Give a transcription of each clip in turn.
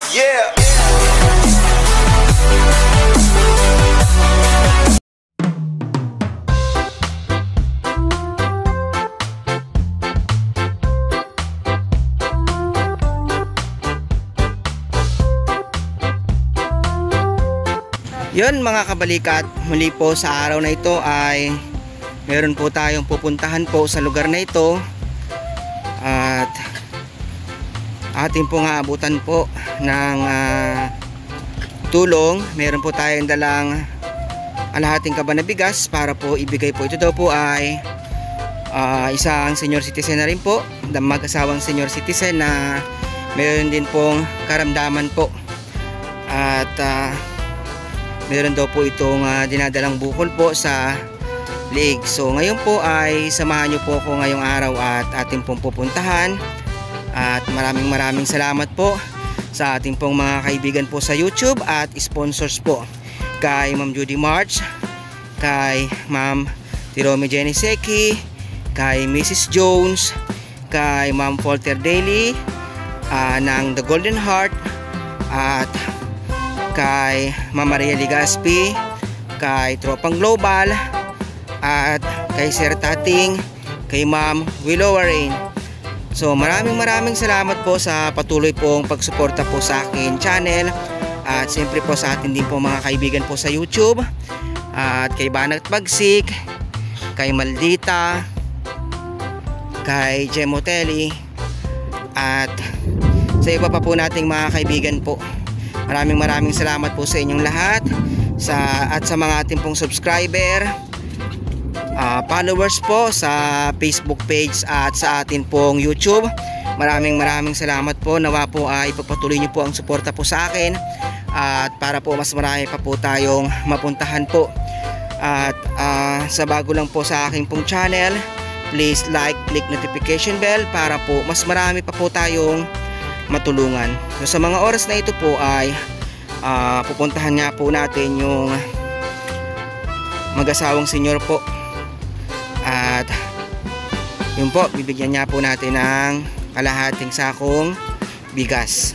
Yeah. Yun mga kabalikat, muli po sa araw na ito ay meron po tayong pupuntahan po sa lugar na ito at ating pong aabutan po ng tulong. Meron po tayong dalang kalahating kaba na bigas para po ibigay po. Ito daw po ay isang senior citizen na rin po, mag-asawang senior citizen na meron din pong karamdaman po at meron daw po itong dinadalang bukol po sa liig. So ngayon po ay samahan nyo po ako ngayong araw at ating pong pupuntahan. At maraming salamat po sa ating pong mga kaibigan po sa YouTube at sponsors po. Kay Ma'am Judy March, kay Ma'am Tirome Jenny Seki, kay Mrs. Jones, kay Ma'am Folter Daily ng The Golden Heart, at kay Ma'am Maria Ligaspi, kay Tropang Global, at kay Sir Tating, kay Ma'am Willow Rain. So maraming salamat po sa patuloy pong pagsuporta po sa akin channel, at siyempre po sa atin din po mga kaibigan po sa YouTube, at kay Banat Bagsik, kay Maldita, kay Gemotelli, at sa iba pa po nating mga kaibigan po. Maraming salamat po sa inyong lahat, at sa mga ating pong subscriber, followers po sa Facebook page at sa atin pong YouTube. Maraming salamat po. Nawa po ay ipagpatuloy niyo po ang suporta po sa akin, at para po mas marami pa po tayong mapuntahan po. At sa bago lang po sa aking pong channel, please like, click notification bell para po mas marami pa po tayong matulungan. So sa mga oras na ito po ay pupuntahan nga po natin yung mag-asawang senyor po, at yun po, bibigyan niya po natin ng kalahating sakong bigas.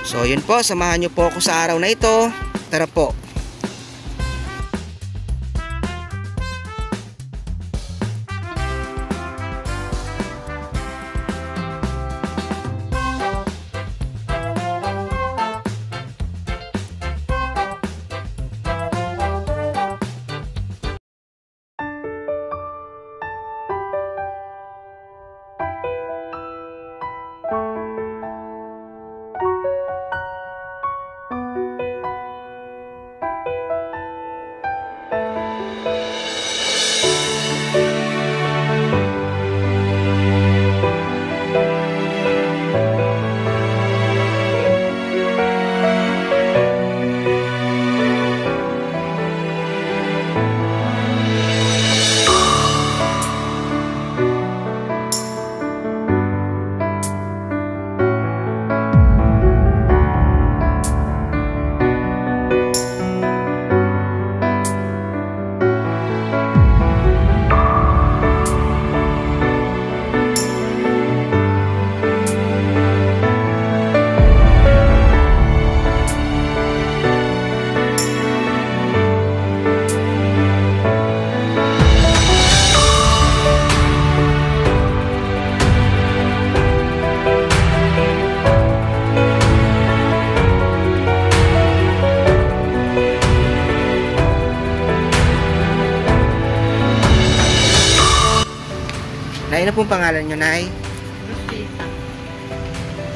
So yun po, samahan nyo po ako sa araw na ito. Tara po. Nay, ano pong pangalan nyo, Nay? Rosita.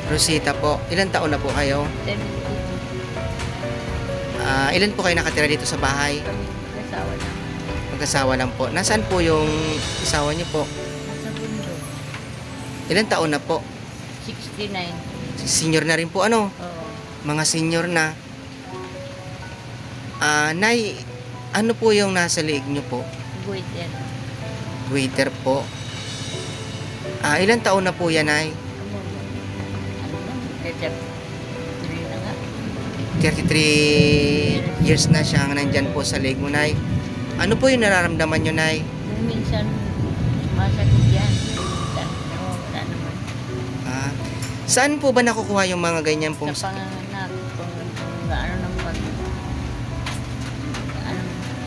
Rosita po. Ilan taon na po kayo? 72. Ilan po kayo nakatira dito sa bahay? Kami mag-asawa na. Mag-asawa lang po. Nasaan po yung asawa niyo po? Nasa bundok. Ilan taon na po? 69. Senior na rin po, ano? Oo. Mga senior na. Nay, ano po yung nasa liig niyo po? Waiter. Waiter po. Ilan taon na po yan, Nay? Ano lang? Tetep. Tuloy na nga. 33 years na siyang nandyan po sa liig mo, Nay. Ano po yung nararamdaman nyo, Nay? Kung minsan sumasakit yan. Minsan, wala naman. Saan po ba nakukuha yung mga ganyan pong Sa panganganak, kung ano ng pag, ano,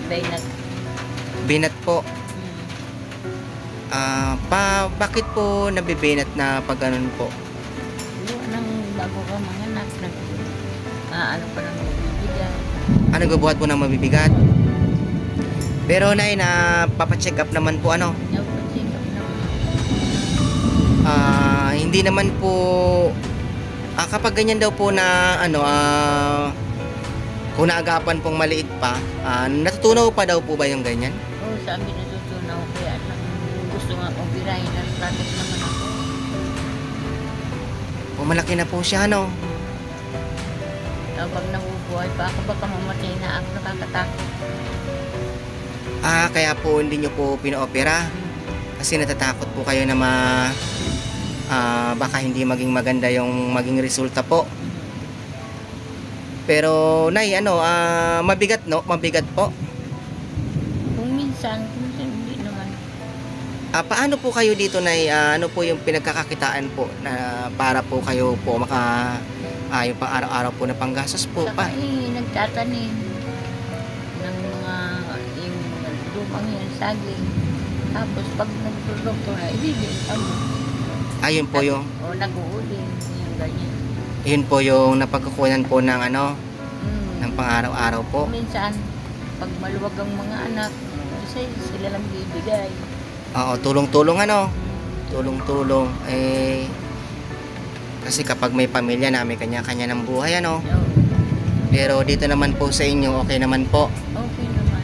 bainat. binat po? Hmm. Bakit po nabibinat na pag ganun po? Yung anong bago ka manganak, ano pa nang magbibigay. Nagbubuhat po ng mabibigat? Pero nay, papacheck up naman po ano? Yung pag-check-up naman. Hindi naman po kapag ganyan daw po na kung naagapan pong maliit pa, natutunaw pa daw po ba yung ganyan? Oo, sabi natutunaw kaya lang gusto nga kong birahin at praktis naman ako. Malaki na po siya ano? Pag nabubuhay pa ako, baka mamatay na ako, nakakatakot. Kaya po hindi nyo po pinoopera kasi natatakot po kayo na baka hindi maging maganda yung maging resulta po. Pero nay, mabigat no? Mabigat po. Kung minsan hindi naman. Paano po kayo dito nay? Ano po yung pinagkakakitaan po na para po kayo po yung pang araw-araw po na panggastos po pa? Saka nagtatanim ng mga yung lumang yan, saging. Tapos pag nagprodukto na, ibibenta mo. Ayun po yung O nag-uuling, yung ganyan. yun po yung napagkukunan po ng ng Mm. pang-araw-araw po. Minsan, pag maluwag ang mga anak, kasi sila lang bibigay. Oo, tulong-tulong tulong-tulong kasi kapag may pamilya na may kanya-kanya ng buhay So, pero dito naman po sa inyo okay naman po. okay naman.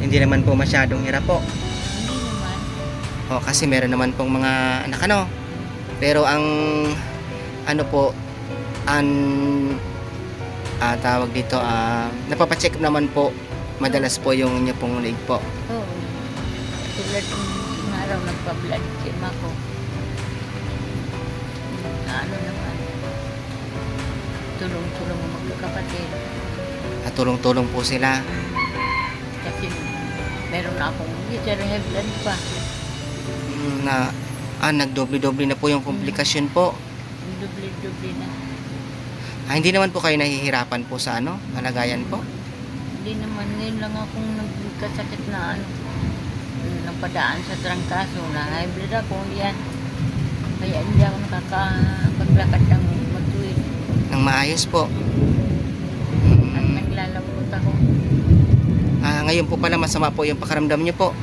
Hindi naman po masyadong hirap po. Hindi naman. Kasi meron naman pong mga anak pero ang po tawag dito napapacheck naman po madalas po yung inyo pong leg po. Oo. Tulad ng araw, nagpa-blood check ako. Ano naman, tulong-tulong ang magkakapatid. At tulong-tulong po sila. Kasi meron na akong high blood pa. Na nagdoble-doble na po yung komplikasyon po. Dubli-dubli na. Hindi naman po kayo nahihirapan po sa kalagayan po. Hindi naman, ngayon lang akong nagkasakit na napadaan sa trangkaso na high blood ako. Yan. Kaya hindi ako nakakapaglakad ng magtuwid. Nang maayos po. At naglalambot ako. Ngayon po pala masama po yung pakaramdam niyo po.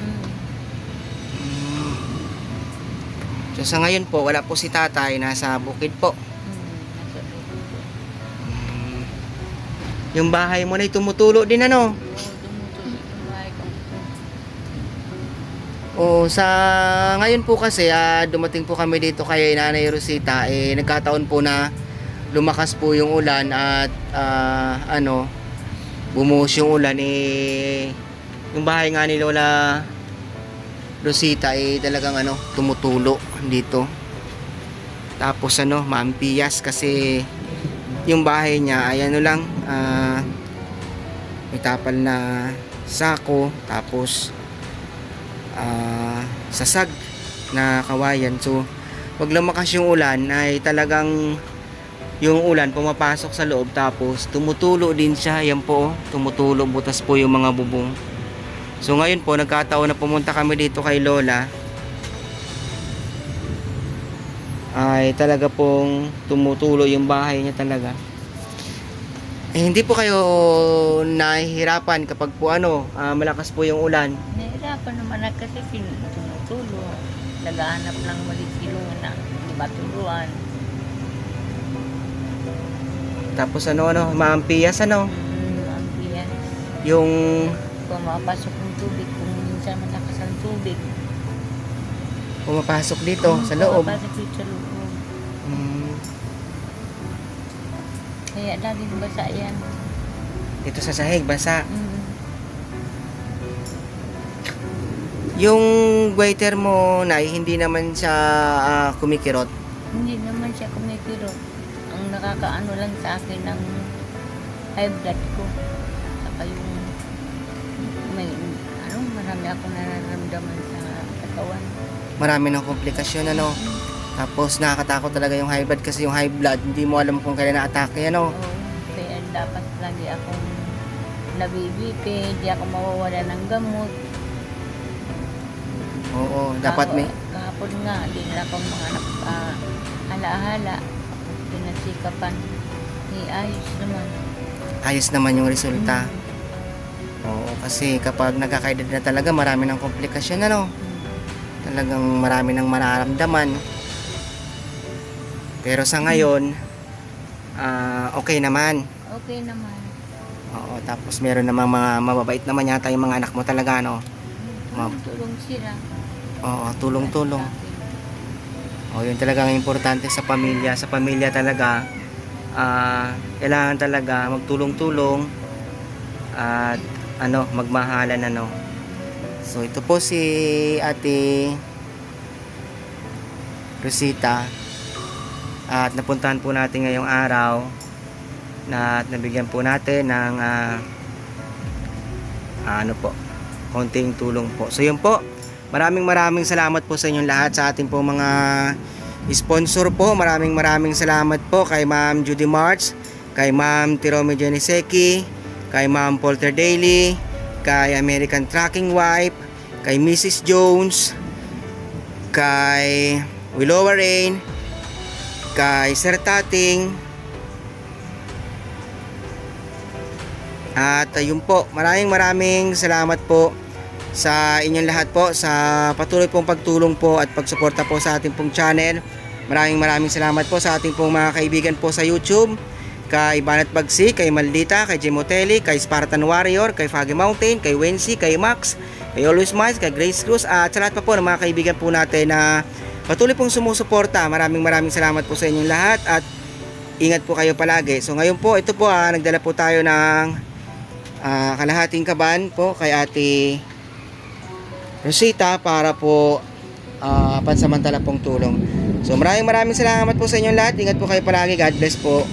So sa ngayon po, wala po si tatay, nasa bukid po. Nasa bukid po. Yung bahay mo na tumutulo din Oo, dumutulog yung bahay ko. Sa ngayon po kasi dumating po kami dito kay Nanay Rosita, nagkataon po na lumakas po yung ulan at bumuhos yung ulan yung bahay nga ni Lola Rosita talagang tumutulo dito. Tapos maampiyas kasi yung bahay niya ay may tapal na sako, tapos sasag na kawayan. So pag lumakas yung ulan ay talagang yung ulan pumapasok sa loob, tapos tumutulo din siya. Yan po, tumutulo, butas po yung mga bubong. So ngayon po nagkataon na pumunta kami dito kay Lola, ay talaga pong tumutulo yung bahay niya talaga. Hindi po kayo nahihirapan kapag po malakas po yung ulan? Nahirapan naman na kasi tumutulo. Naghahanap ng maligilungan na matuluan. Tapos maampiyas Ang biyan. yung Pumapasok ng tubig kung minsan malakas ang tubig. pumapasok dito sa loob. Pumapasok dito sa loob. Kaya laging basa yan. Dito sa sahig, basa. Mm. Yung waiter mo na hindi naman siya kumikirot. Hindi naman siya kumikirot. Ang nakakaano lang sa akin ng high blood ko. Saka yung may marami akong nararamdaman sa katawan. Marami ng komplikasyon, ano. Tapos nakakatakot talaga yung high blood kasi yung high blood, hindi mo alam kung kailan na-atake, ano. Oo, kaya dapat lagi akong nabibipi, di ako mawawala ng gamot. Oo, dapat may Kahapon nga, di na akong mga hala-hala. Pinasikapan. Ayos naman. ayos naman yung resulta. Oo, kasi kapag nagkakaedad na talaga, marami ng komplikasyon, ano. Talagang marami ng mararamdaman. Pero sa ngayon, okay naman. Okay naman. Oo, tapos meron namang mga mababait naman yata yung mga anak mo talaga, no? Tulong sila. Oo, tulong-tulong. Oo, yun talagang importante sa pamilya. Sa pamilya talaga, kailangan talaga magtulong-tulong at magmahalan, ano. So, ito po si Ate Rosita. At napuntahan po natin ngayong araw na nabigyan po natin ng konting tulong po. So yun po, maraming salamat po sa inyong lahat, sa ating po mga sponsor po. Maraming salamat po kay Ma'am Judy March, kay Ma'am Tirome Geniseki, kay Ma'am Polter Daily, kay American Tracking Wife, kay Mrs. Jones, kay Willowa Rain, kay Sir Tating, at yun po, maraming salamat po sa inyong lahat po sa patuloy pong pagtulong po at pagsuporta po sa ating pong channel. Maraming salamat po sa ating pong mga kaibigan po sa YouTube, kay Banat Bagsi, kay Maldita, kay Jimotelli, kay Spartan Warrior, kay Foggy Mountain, kay Wency, kay Max, kay Always Miles, kay Grace Cruz, at sa lahat pa po ng mga kaibigan po natin na patuloy pong sumusuporta. Maraming salamat po sa inyong lahat at ingat po kayo palagi. So ngayon po, ito po nagdala po tayo ng kalahating kaban po kay Ate Rosita para po pansamantala pong tulong. So maraming salamat po sa inyong lahat. Ingat po kayo palagi. God bless po.